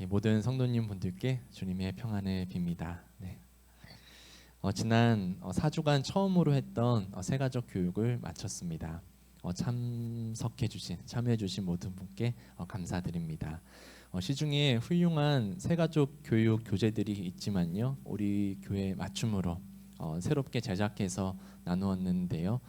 모든 성도님 분들께 주님의 평안을 빕니다. 네. 지난 4주간 처음으로 했던 새가족 교육을 마쳤습니다. 참여해주신 모든 분께 감사드립니다. 시중에 훌륭한 새가족 교육 교재들이 있지만요, 우리 교회 맞춤으로 새롭게 제작해서 나누었는데요.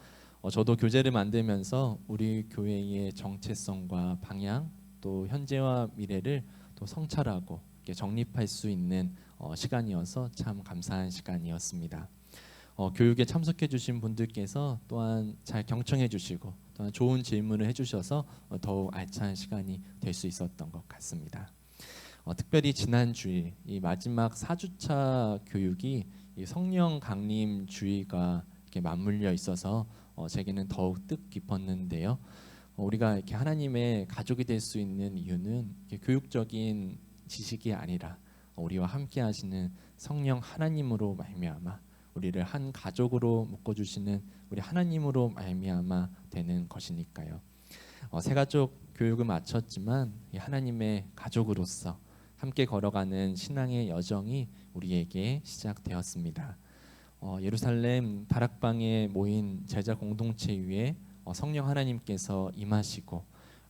저도 교재를 만들면서 우리 교회의 정체성과 방향, 또 현재와 미래를 또 성찰하고 정립할 수 있는 시간이어서 참 감사한 시간이었습니다. 교육에 참석해 주신 분들께서 또한 잘 경청해 주시고 또한 좋은 질문을 해주셔서 더욱 알찬 시간이 될 수 있었던 것 같습니다. 특별히 지난 주일 이 마지막 4주차 교육이 이 성령 강림 주의가 이렇게 맞물려 있어서 제게는 더욱 뜻깊었는데요. 우리가 이렇게 하나님의 가족이 될 수 있는 이유는 교육적인 지식이 아니라 우리와 함께 하시는 성령 하나님으로 말미암아 우리를 한 가족으로 묶어주시는 우리 하나님으로 말미암아 되는 것이니까요. 새가족 교육을 마쳤지만 하나님의 가족으로서 함께 걸어가는 신앙의 여정이 우리에게 시작되었습니다. 예루살렘 다락방에 모인 제자 공동체 위에 성령 하나님께서 임하시고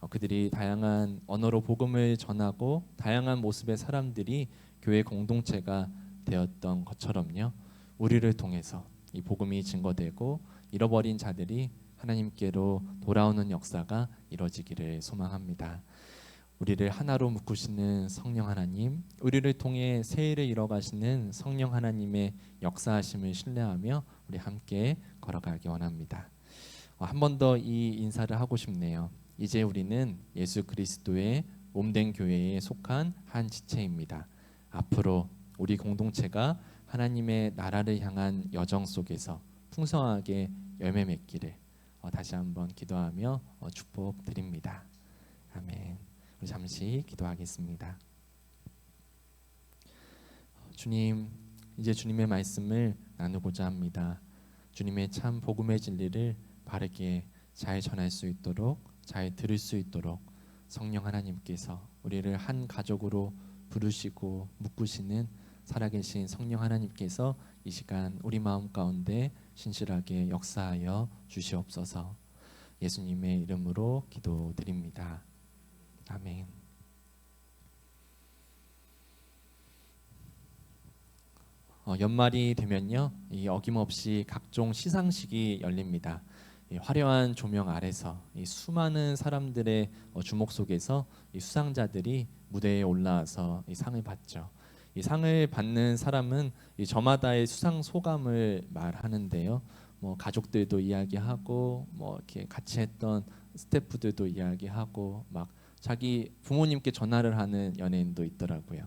그들이 다양한 언어로 복음을 전하고 다양한 모습의 사람들이 교회 공동체가 되었던 것처럼요, 우리를 통해서 이 복음이 증거되고 잃어버린 자들이 하나님께로 돌아오는 역사가 이루어지기를 소망합니다. 우리를 하나로 묶으시는 성령 하나님, 우리를 통해 새해를 이뤄가시는 성령 하나님의 역사하심을 신뢰하며 우리 함께 걸어가기 원합니다. 한 번 더 이 인사를 하고 싶네요. 이제 우리는 예수 그리스도의 몸된 교회에 속한 한 지체입니다. 앞으로 우리 공동체가 하나님의 나라를 향한 여정 속에서 풍성하게 열매 맺기를 다시 한번 기도하며 축복드립니다. 아멘. 우리 잠시 기도하겠습니다. 주님, 이제 주님의 말씀을 나누고자 합니다. 주님의 참 복음의 진리를 바르게 잘 전할 수 있도록, 잘 들을 수 있도록 성령 하나님께서 우리를 한 가족으로 부르시고 묶으시는 살아계신 성령 하나님께서 이 시간 우리 마음 가운데 신실하게 역사하여 주시옵소서. 예수님의 이름으로 기도드립니다. 아멘. 연말이 되면요, 이 어김없이 각종 시상식이 열립니다. 이 화려한 조명 아래서 이 수많은 사람들의 주목 속에서 이 수상자들이 무대에 올라와서 이 상을 받죠. 이 상을 받는 사람은 이 저마다의 수상 소감을 말하는데요. 가족들도 이야기하고 이렇게 같이 했던 스태프들도 이야기하고 막 자기 부모님께 전화를 하는 연예인도 있더라고요.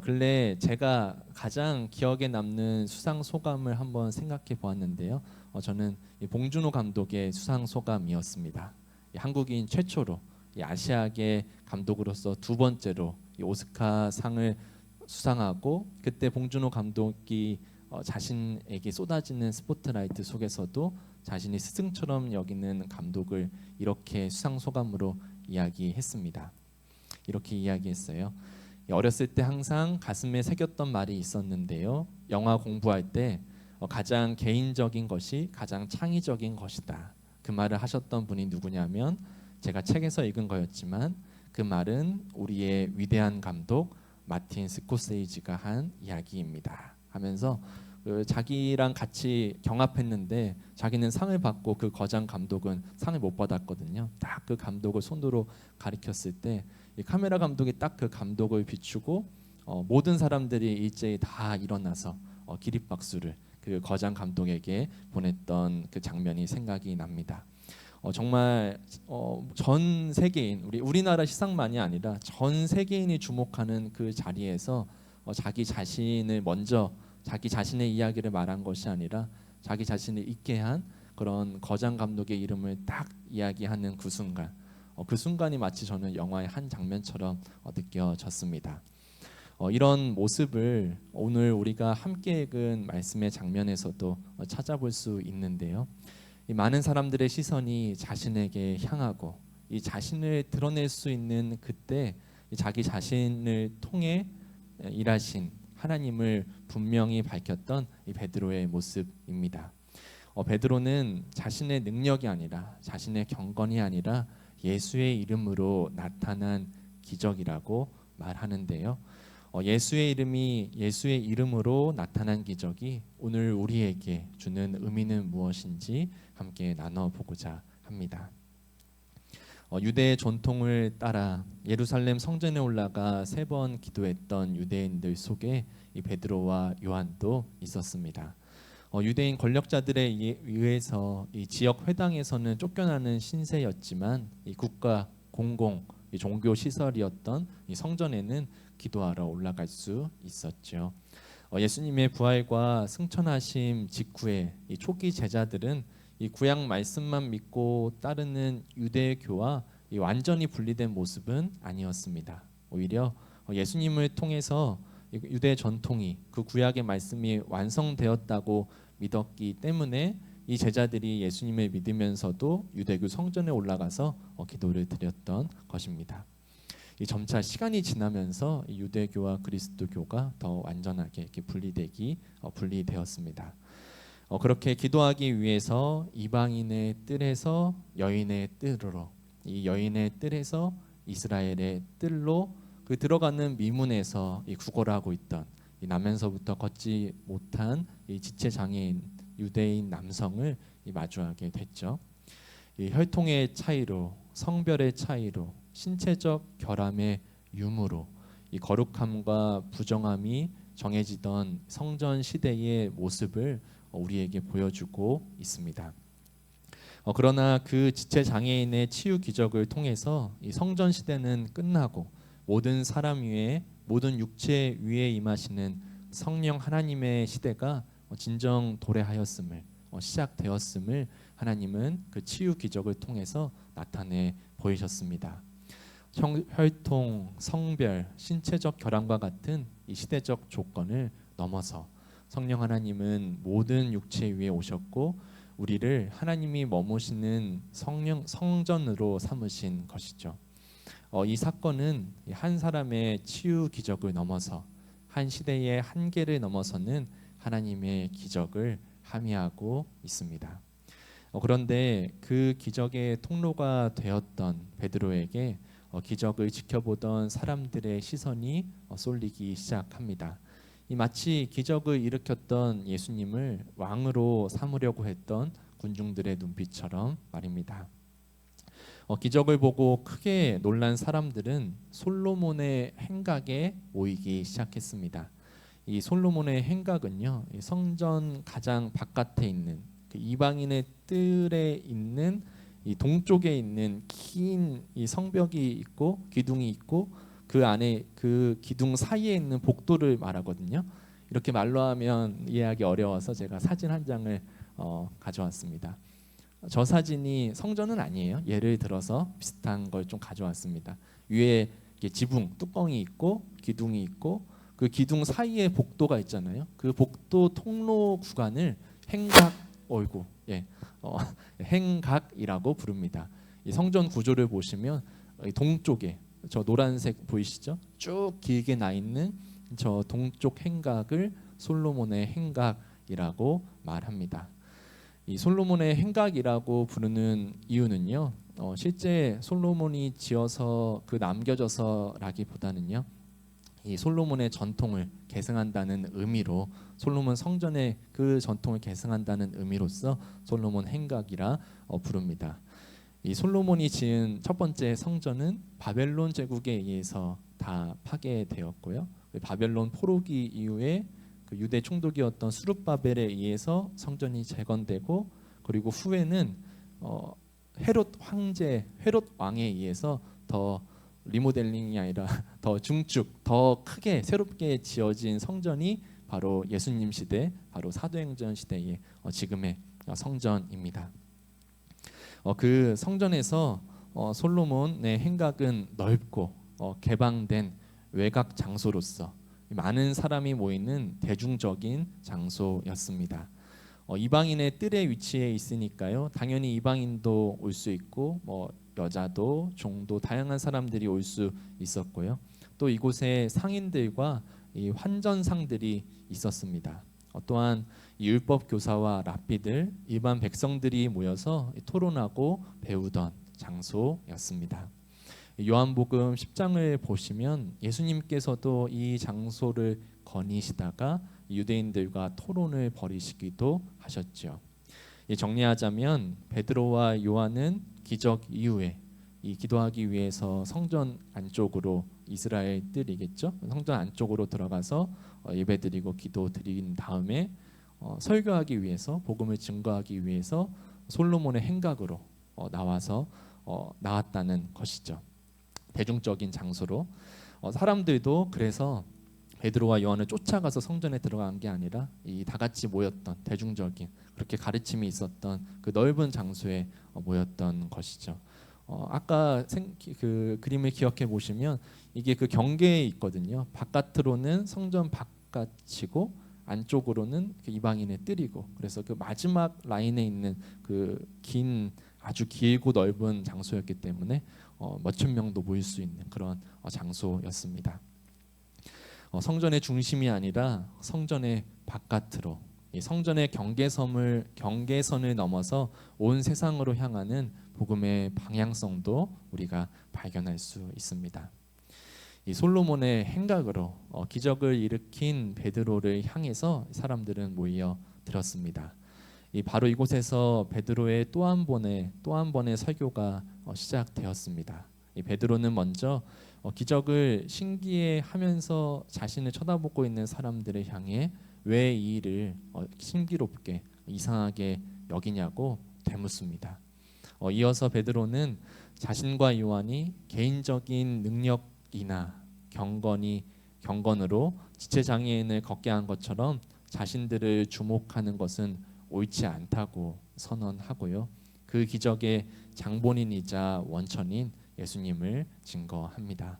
근래 제가 가장 기억에 남는 수상 소감을 한번 생각해 보았는데요. 저는 이 봉준호 감독의 수상 소감이었습니다. 한국인 최초로 이 아시아계 감독으로서 두 번째로 이 오스카 상을 수상하고, 그때 봉준호 감독이 자신에게 쏟아지는 스포트라이트 속에서도 자신이 스승처럼 여기는 감독을 이렇게 수상 소감으로 이야기했습니다. 이렇게 이야기했어요. 어렸을 때 항상 가슴에 새겼던 말이 있었는데요. 영화 공부할 때 가장 개인적인 것이 가장 창의적인 것이다. 그 말을 하셨던 분이 누구냐면 제가 책에서 읽은 거였지만 그 말은 우리의 위대한 감독 마틴 스코세이지가 한 이야기입니다 하면서 자기랑 같이 경합했는데 자기는 상을 받고 그 거장 감독은 상을 못 받았거든요. 딱 그 감독을 손으로 가리켰을 때 이 카메라 감독이 딱 그 감독을 비추고 모든 사람들이 일제히 다 일어나서 기립박수를 그 거장 감독에게 보냈던 그 장면이 생각이 납니다. 정말 전 세계인, 우리나라 시상만이 아니라 전 세계인이 주목하는 그 자리에서 자기 자신을 먼저 자기 자신의 이야기를 말한 것이 아니라 자기 자신을 있게 한 그런 거장 감독의 이름을 딱 이야기하는 그 순간, 그 순간이 마치 저는 영화의 한 장면처럼 느껴졌습니다. 이런 모습을 오늘 우리가 함께 읽은 말씀의 장면에서도 찾아볼 수 있는데요. 이 많은 사람들의 시선이 자신에게 향하고 이 자신을 드러낼 수 있는 그때 자기 자신을 통해 일하신 하나님을 분명히 밝혔던 이 베드로의 모습입니다. 베드로는 자신의 능력이 아니라 자신의 경건이 아니라 예수의 이름으로 나타난 기적이라고 말하는데요. 예수의 이름으로 나타난 기적이 오늘 우리에게 주는 의미는 무엇인지 함께 나눠보고자 합니다. 유대의 전통을 따라 예루살렘 성전에 올라가 3번 기도했던 유대인들 속에 이 베드로와 요한도 있었습니다. 유대인 권력자들에 의해서 이 지역 회당에서는 쫓겨나는 신세였지만 이 국가 공공 이 종교 시설이었던 이 성전에는 기도하러 올라갈 수 있었죠. 예수님의 부활과 승천하심 직후에 이 초기 제자들은 이 구약 말씀만 믿고 따르는 유대교와 이 완전히 분리된 모습은 아니었습니다. 오히려 예수님을 통해서 유대 전통이 그 구약의 말씀이 완성되었다고 믿었기 때문에 이 제자들이 예수님을 믿으면서도 유대교 성전에 올라가서 기도를 드렸던 것입니다. 이 점차 시간이 지나면서 이 유대교와 그리스도교가 더 완전하게 이렇게 분리되었습니다. 그렇게 기도하기 위해서 이방인의 뜰에서 여인의 뜰으로, 이 여인의 뜰에서 이스라엘의 뜰로 그 들어가는 미문에서 이 구걸하고 있던 이 나면서부터 걷지 못한 이 지체 장애인 유대인 남성을 마주하게 됐죠. 이 혈통의 차이로, 성별의 차이로, 신체적 결함의 유무로 이 거룩함과 부정함이 정해지던 성전 시대의 모습을 우리에게 보여주고 있습니다. 그러나 그 지체 장애인의 치유 기적을 통해서 이 성전 시대는 끝나고 모든 사람 위에 모든 육체 위에 임하시는 성령 하나님의 시대가 진정 도래하였음을 시작되었음을 하나님은 그 치유 기적을 통해서 나타내 보이셨습니다. 혈통, 성별, 신체적 결함과 같은 이 시대적 조건을 넘어서 성령 하나님은 모든 육체 위에 오셨고 우리를 하나님이 머무시는 성전으로 삼으신 것이죠. 이 사건은 한 사람의 치유 기적을 넘어서 한 시대의 한계를 넘어서는 하나님의 기적을 함의하고 있습니다. 그런데 그 기적의 통로가 되었던 베드로에게 기적을 지켜보던 사람들의 시선이 쏠리기 시작합니다. 이 마치 기적을 일으켰던 예수님을 왕으로 삼으려고 했던 군중들의 눈빛처럼 말입니다. 기적을 보고 크게 놀란 사람들은 솔로몬의 행각에 모이기 시작했습니다. 이 솔로몬의 행각은요, 이 성전 가장 바깥에 있는 그 이방인의 뜰에 있는 이 동쪽에 있는 긴 이 성벽이 있고 기둥이 있고 그 안에 그 기둥 사이에 있는 복도를 말하거든요. 이렇게 말로 하면 이해하기 어려워서 제가 사진 한 장을 가져왔습니다. 저 사진이 성전은 아니에요. 예를 들어서 비슷한 걸 좀 가져왔습니다. 위에 지붕 뚜껑이 있고 기둥이 있고 그 기둥 사이에 복도가 있잖아요. 그 복도 통로 구간을 행각이라고 부릅니다. 이 성전 구조를 보시면 동쪽에 저 노란색 보이시죠? 쭉 길게 나 있는 저 동쪽 행각을 솔로몬의 행각이라고 말합니다. 이 솔로몬의 행각이라고 부르는 이유는요. 실제 솔로몬이 지어서 그 남겨져서라기보다는요. 이 솔로몬의 전통을 계승한다는 의미로 솔로몬 성전의 그 전통을 계승한다는 의미로서 솔로몬 행각이라 부릅니다. 이 솔로몬이 지은 첫 번째 성전은 바벨론 제국에 의해서 다 파괴되었고요. 바벨론 포로기 이후에 그 유대 총독이었던 수룹바벨에 의해서 성전이 재건되고 그리고 후에는 헤롯 왕에 의해서 더 리모델링이 아니라 더 중축, 더 크게 새롭게 지어진 성전이 바로 예수님 시대, 바로 사도행전 시대의 지금의 성전입니다. 그 성전에서 솔로몬의 행각은 넓고 개방된 외곽 장소로서 많은 사람이 모이는 대중적인 장소였습니다. 이방인의 뜰에 위치해 있으니까요. 당연히 이방인도 올 수 있고 뭐 여자도 종도 다양한 사람들이 올 수 있었고요. 또 이곳에 상인들과 이 환전상들이 있었습니다. 또한 이 율법 교사와 랍비들, 일반 백성들이 모여서 토론하고 배우던 장소였습니다. 요한복음 10장을 보시면 예수님께서도 이 장소를 거니시다가 유대인들과 토론을 벌이시기도 하셨죠. 정리하자면 베드로와 요한은 기적 이후에 이 기도하기 위해서 성전 안쪽으로, 이스라엘 뜰이겠죠, 성전 안쪽으로 들어가서 예배드리고 기도드린 다음에 설교하기 위해서, 복음을 증거하기 위해서 솔로몬의 행각으로 나왔다는 것이죠. 대중적인 장소로. 사람들도 그래서 베드로와 요한을 쫓아가서 성전에 들어간 게 아니라 이 다 같이 모였던 대중적인, 그렇게 가르침이 있었던 그 넓은 장소에 모였던 것이죠. 아까 그 그림을 기억해 보시면 이게 그 경계에 있거든요. 바깥으로는 성전 바깥이고 안쪽으로는 그 이방인의 뜰이고, 그래서 그 마지막 라인에 있는 그 긴, 아주 길고 넓은 장소였기 때문에 몇천 명도 모일 수 있는 그런 장소였습니다. 성전의 중심이 아니라 성전의 바깥으로, 이 성전의 경계선을 넘어서 온 세상으로 향하는 복음의 방향성도 우리가 발견할 수 있습니다. 이 솔로몬의 행각으로 기적을 일으킨 베드로를 향해서 사람들은 모여 들었습니다. 바로 이곳에서 베드로의 또 한 번의 설교가 시작되었습니다. 베드로는 먼저 기적을 신기해하면서 자신을 쳐다보고 있는 사람들을 향해 왜 이 일을 신기롭게, 이상하게 여기냐고 되묻습니다. 이어서 베드로는 자신과 요한이 개인적인 능력이나 경건으로 지체장애인을 걷게 한 것처럼 자신들을 주목하는 것은 옳지 않다고 선언하고요. 그 기적의 장본인이자 원천인 예수님을 증거합니다.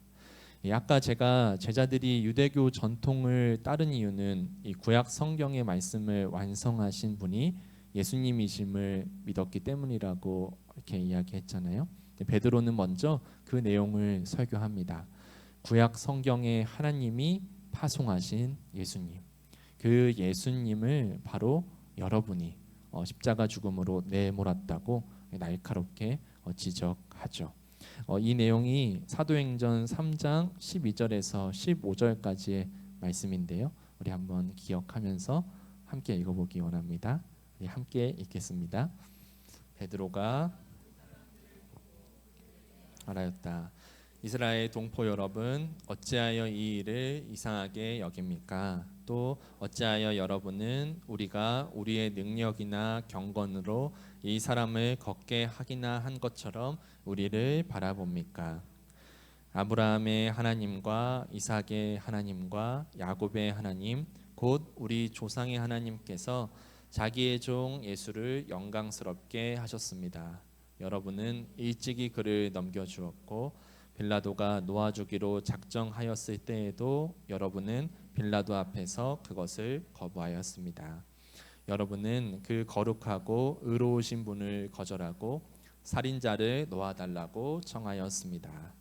아까 제가 제자들이 유대교 전통을 따른 이유는 이 구약 성경의 말씀을 완성하신 분이 예수님이심을 믿었기 때문이라고 이렇게 이야기했잖아요. 베드로는 먼저 그 내용을 설교합니다. 구약 성경에 하나님이 파송하신 예수님, 그 예수님을 바로 여러분이 십자가 죽음으로 내몰았다고 날카롭게 지적하죠. 이 내용이 사도행전 3장 12절에서 15절까지의 말씀인데요. 우리 한번 기억하면서 함께 읽어보기 원합니다. 함께 읽겠습니다. 베드로가 말하였다. 이스라엘 동포 여러분, 어찌하여 이 일을 이상하게 여깁니까? 또 어찌하여 여러분은 우리가 우리의 능력이나 경건으로 이 사람을 걷게 하기나 한 것처럼 우리를 바라봅니까? 아브라함의 하나님과 이삭의 하나님과 야곱의 하나님, 곧 우리 조상의 하나님께서 자기의 종 예수를 영광스럽게 하셨습니다. 여러분은 일찍이 그를 넘겨주었고 빌라도가 놓아주기로 작정하였을 때에도 여러분은 빌라도 앞에서 그것을 거부하였습니다. 여러분은 그 거룩하고 의로우신 분을 거절하고 살인자를 놓아달라고 청하였습니다.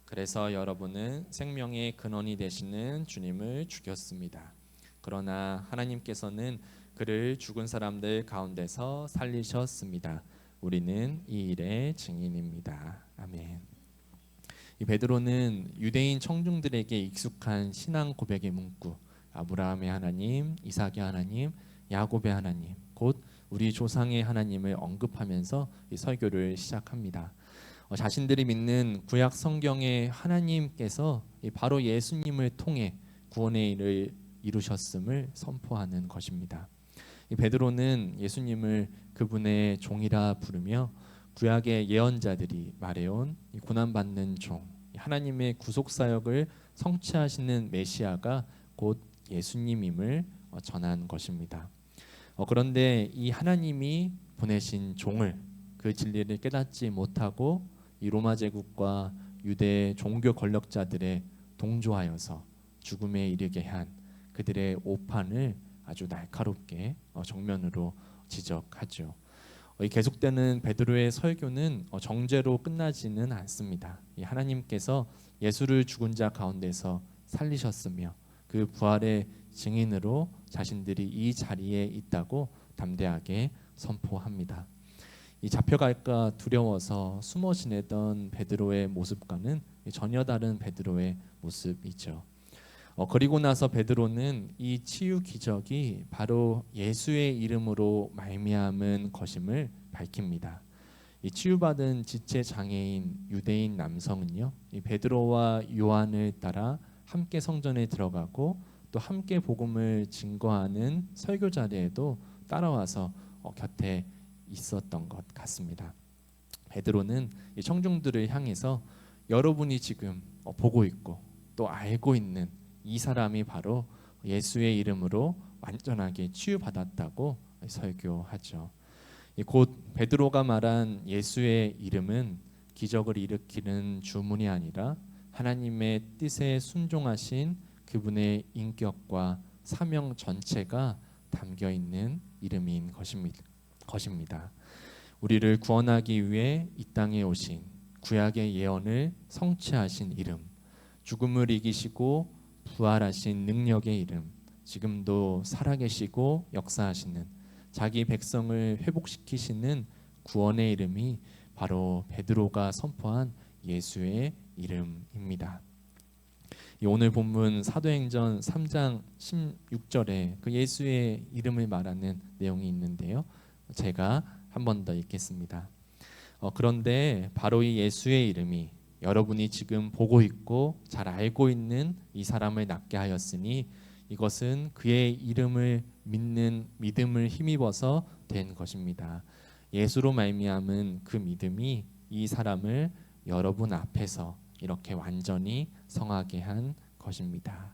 그래서 여러분은 생명의 근원이 되시는 주님을 죽였습니다. 그러나 하나님께서는 그를 죽은 사람들 가운데서 살리셨습니다. 우리는 이 일의 증인입니다. 아멘. 이 베드로는 유대인 청중들에게 익숙한 신앙 고백의 문구, 아브라함의 하나님, 이삭의 하나님, 야곱의 하나님, 곧 우리 조상의 하나님을 언급하면서 이 설교를 시작합니다. 자신들이 믿는 구약 성경의 하나님께서 바로 예수님을 통해 구원의 일을 이루셨음을 선포하는 것입니다. 이 베드로는 예수님을 그분의 종이라 부르며 구약의 예언자들이 말해온 고난받는 종, 하나님의 구속사역을 성취하시는 메시아가 곧 예수님임을 전한 것입니다. 그런데 이 하나님이 보내신 종을, 그 진리를 깨닫지 못하고 이 로마 제국과 유대 종교 권력자들의 동조하여서 죽음에 이르게 한 그들의 오판을 아주 날카롭게 정면으로 지적하죠. 이 계속되는 베드로의 설교는 정죄로 끝나지는 않습니다. 이 하나님께서 예수를 죽은 자 가운데서 살리셨으며 그 부활의 증인으로 자신들이 이 자리에 있다고 담대하게 선포합니다. 이 잡혀갈까 두려워서 숨어 지내던 베드로의 모습과는 전혀 다른 베드로의 모습이죠. 그리고 나서 베드로는 이 치유 기적이 바로 예수의 이름으로 말미암은 것임을 밝힙니다. 이 치유받은 지체 장애인 유대인 남성은요, 이 베드로와 요한을 따라 함께 성전에 들어가고 또 함께 복음을 증거하는 설교 자리에도 따라와서 곁에 있었던 것 같습니다. 베드로는 이 청중들을 향해서 여러분이 지금 보고 있고 또 알고 있는 이 사람이 바로 예수의 이름으로 완전하게 치유받았다고 설교하죠. 곧 베드로가 말한 예수의 이름은 기적을 일으키는 주문이 아니라 하나님의 뜻에 순종하신 그분의 인격과 사명 전체가 담겨 있는 이름인 것입니다. 우리를 구원하기 위해 이 땅에 오신 구약의 예언을 성취하신 이름, 죽음을 이기시고 부활하신 능력의 이름, 지금도 살아계시고 역사하시는 자기 백성을 회복시키시는 구원의 이름이 바로 베드로가 선포한 예수의 이름입니다. 오늘 본문 사도행전 3장 16절에 그 예수의 이름을 말하는 내용이 있는데요. 제가 한 번 더 읽겠습니다. 그런데 바로 이 예수의 이름이 여러분이 지금 보고 있고 잘 알고 있는 이 사람을 낫게 하였으니 이것은 그의 이름을 믿는 믿음을 힘입어서 된 것입니다. 예수로 말미암은 그 믿음이 이 사람을 여러분 앞에서 이렇게 완전히 성하게 한 것입니다.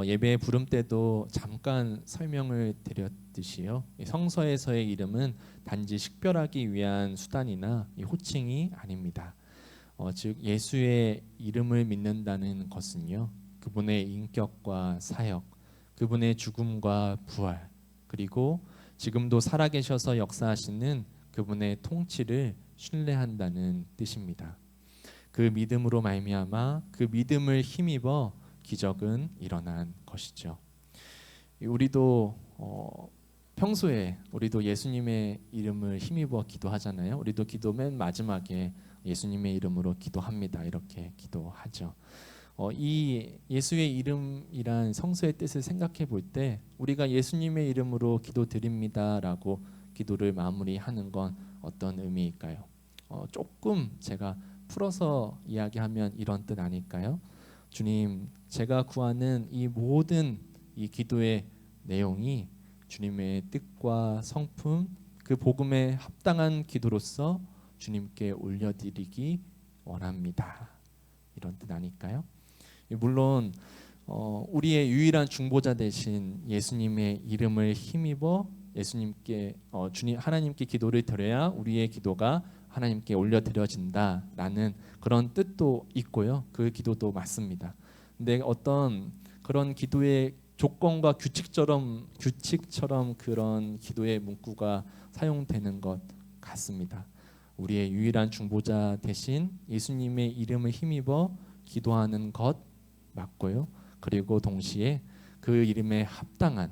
예배 부름 때도 잠깐 설명을 드렸듯이요. 성서에서의 이름은 단지 식별하기 위한 수단이나 호칭이 아닙니다. 즉 예수의 이름을 믿는다는 것은요, 그분의 인격과 사역, 그분의 죽음과 부활, 그리고 지금도 살아계셔서 역사하시는 그분의 통치를 신뢰한다는 뜻입니다. 그 믿음으로 말미암아 그 믿음을 힘입어 기적은 일어난 것이죠. 우리도 평소에 우리도 예수님의 이름을 힘입어 기도하잖아요. 우리도 기도 맨 마지막에 예수님의 이름으로 기도합니다. 이렇게 기도하죠. 이 예수의 이름이란 성서의 뜻을 생각해 볼 때 우리가 예수님의 이름으로 기도드립니다라고 기도를 마무리하는 건 어떤 의미일까요? 조금 제가 풀어서 이야기하면 이런 뜻 아닐까요? 주님, 제가 구하는 이 모든 이 기도의 내용이 주님의 뜻과 성품, 그 복음에 합당한 기도로서 주님께 올려드리기 원합니다. 이런 뜻 아닐까요? 물론 우리의 유일한 중보자 되신 예수님의 이름을 힘입어 예수님께 하나님께 기도를 드려야 우리의 기도가 하나님께 올려드려진다라는 그런 뜻도 있고요. 그 기도도 맞습니다. 근데 어떤 그런 기도의 조건과 규칙처럼 그런 기도의 문구가 사용되는 것 같습니다. 우리의 유일한 중보자 대신 예수님의 이름을 힘입어 기도하는 것 맞고요. 그리고 동시에 그 이름에 합당한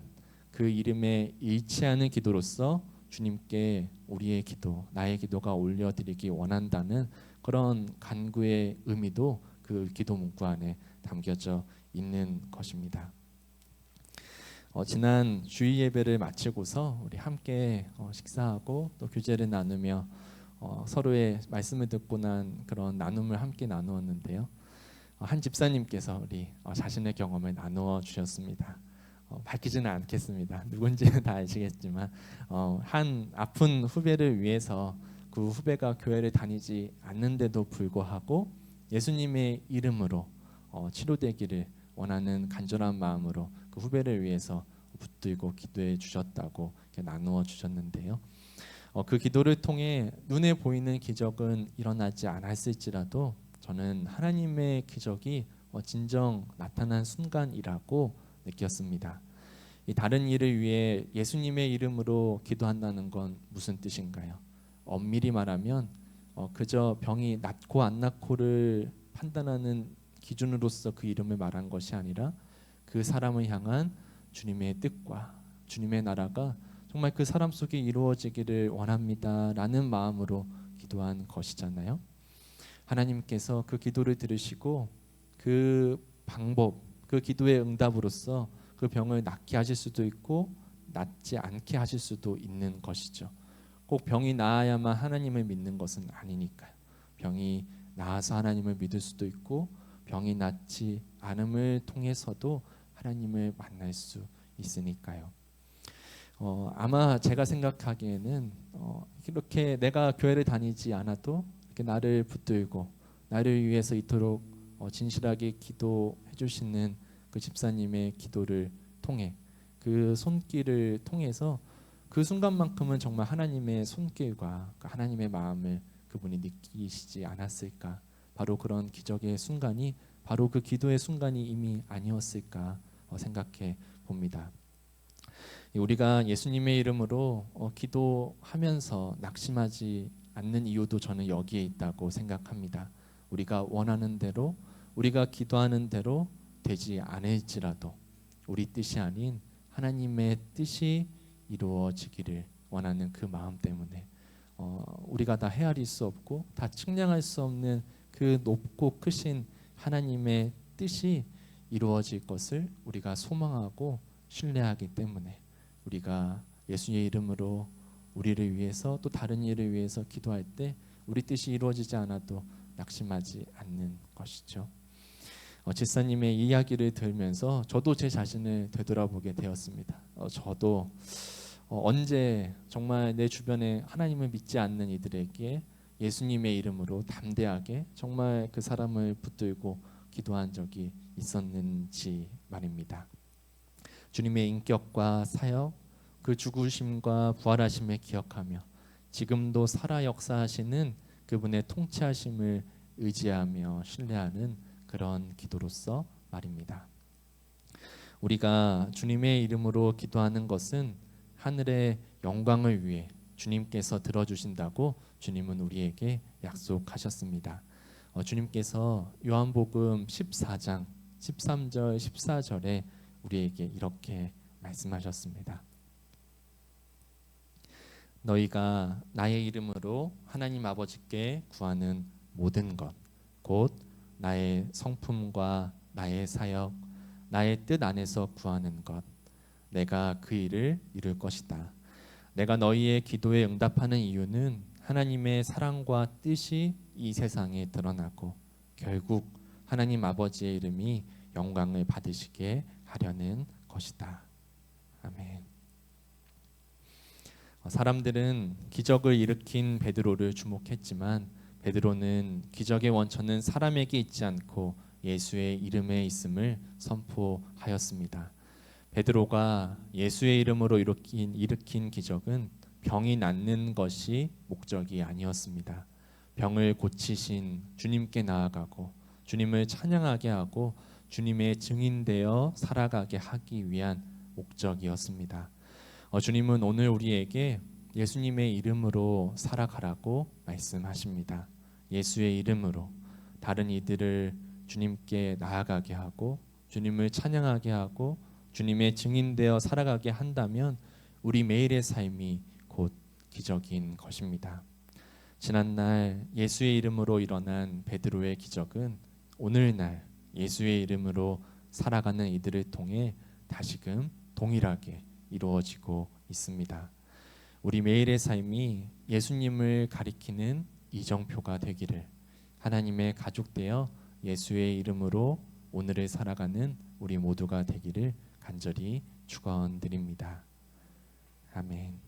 그 이름에 일치하는 기도로서 주님께 우리의 기도, 나의 기도가 올려드리기 원한다는 그런 간구의 의미도 그 기도 문구 안에 담겨져 있는 것입니다. 지난 주일 예배를 마치고서 우리 함께 식사하고 또 교제를 나누며 서로의 말씀을 듣고 난 그런 나눔을 함께 나누었는데요. 한 집사님께서 우리 자신의 경험을 나누어 주셨습니다. 밝히지는 않겠습니다. 누군지는 다 아시겠지만 한 아픈 후배를 위해서 그 후배가 교회를 다니지 않는데도 불구하고 예수님의 이름으로 치료되기를 원하는 간절한 마음으로 그 후배를 위해서 붙들고 기도해 주셨다고 나누어 주셨는데요. 그 기도를 통해 눈에 보이는 기적은 일어나지 않았을지라도 저는 하나님의 기적이 진정 나타난 순간이라고 느꼈습니다. 이 다른 일을 위해 예수님의 이름으로 기도한다는 건 무슨 뜻인가요? 엄밀히 말하면 그저 병이 낫고 안 낫고를 판단하는 기준으로서 그 이름을 말한 것이 아니라 그 사람을 향한 주님의 뜻과 주님의 나라가 정말 그 사람 속에 이루어지기를 원합니다라는 마음으로 기도한 것이잖아요. 하나님께서 그 기도를 들으시고 그 방법, 그 기도의 응답으로서 그 병을 낫게 하실 수도 있고 낫지 않게 하실 수도 있는 것이죠. 꼭 병이 나아야만 하나님을 믿는 것은 아니니까요. 병이 나아서 하나님을 믿을 수도 있고 병이 낫지 않음을 통해서도 하나님을 만날 수 있으니까요. 아마 제가 생각하기에는 이렇게 내가 교회를 다니지 않아도 이렇게 나를 붙들고 나를 위해서 이토록 진실하게 기도해 주시는 그 집사님의 기도를 통해 그 손길을 통해서 그 순간만큼은 정말 하나님의 손길과 하나님의 마음을 그분이 느끼시지 않았을까. 바로 그런 기적의 순간이 바로 그 기도의 순간이 이미 아니었을까 생각해 봅니다. 우리가 예수님의 이름으로 기도하면서 낙심하지 않는 이유도 저는 여기에 있다고 생각합니다. 우리가 원하는 대로 우리가 기도하는 대로 되지 않을지라도 우리 뜻이 아닌 하나님의 뜻이 이루어지기를 원하는 그 마음 때문에 우리가 다 헤아릴 수 없고 다 측량할 수 없는 그 높고 크신 하나님의 뜻이 이루어질 것을 우리가 소망하고 신뢰하기 때문에 우리가 예수의 이름으로 우리를 위해서 또 다른 일을 위해서 기도할 때 우리 뜻이 이루어지지 않아도 낙심하지 않는 것이죠. 집사님의 이야기를 들으면서 저도 제 자신을 되돌아보게 되었습니다. 저도 언제 정말 내 주변에 하나님을 믿지 않는 이들에게 예수님의 이름으로 담대하게 정말 그 사람을 붙들고 기도한 적이 있었는지 말입니다. 주님의 인격과 사역, 그 죽으심과 부활하심을 기억하며 지금도 살아 역사하시는 그분의 통치하심을 의지하며 신뢰하는 그런 기도로서 말입니다. 우리가 주님의 이름으로 기도하는 것은 하늘의 영광을 위해 주님께서 들어주신다고 주님은 우리에게 약속하셨습니다. 주님께서 요한복음 14장 13절 14절에 우리에게 이렇게 말씀하셨습니다. 너희가 나의 이름으로 하나님 아버지께 구하는 모든 것, 곧 나의 성품과 나의 사역, 나의 뜻 안에서 구하는 것, 내가 그 일을 이룰 것이다. 내가 너희의 기도에 응답하는 이유는 하나님의 사랑과 뜻이 이 세상에 드러나고 결국 하나님 아버지의 이름이 영광을 받으시게 하려는 것이다. 아멘. 사람들은 기적을 일으킨 베드로를 주목했지만 베드로는 기적의 원천은 사람에게 있지 않고 예수의 이름에 있음을 선포하였습니다. 베드로가 예수의 이름으로 일으킨 기적은 병이 낫는 것이 목적이 아니었습니다. 병을 고치신 주님께 나아가고 주님을 찬양하게 하고 주님의 증인되어 살아가게 하기 위한 목적이었습니다. 주님은 오늘 우리에게 예수님의 이름으로 살아가라고 말씀하십니다. 예수의 이름으로 다른 이들을 주님께 나아가게 하고 주님을 찬양하게 하고 주님의 증인되어 살아가게 한다면 우리 매일의 삶이 곧 기적인 것입니다. 지난날 예수의 이름으로 일어난 베드로의 기적은 오늘날 예수의 이름으로 살아가는 이들을 통해 다시금 동일하게 이루어지고 있습니다. 우리 매일의 삶이 예수님을 가리키는 이정표가 되기를, 하나님의 가족 되어 예수의 이름으로 오늘을 살아가는 우리 모두가 되기를 간절히 축원드립니다. 아멘.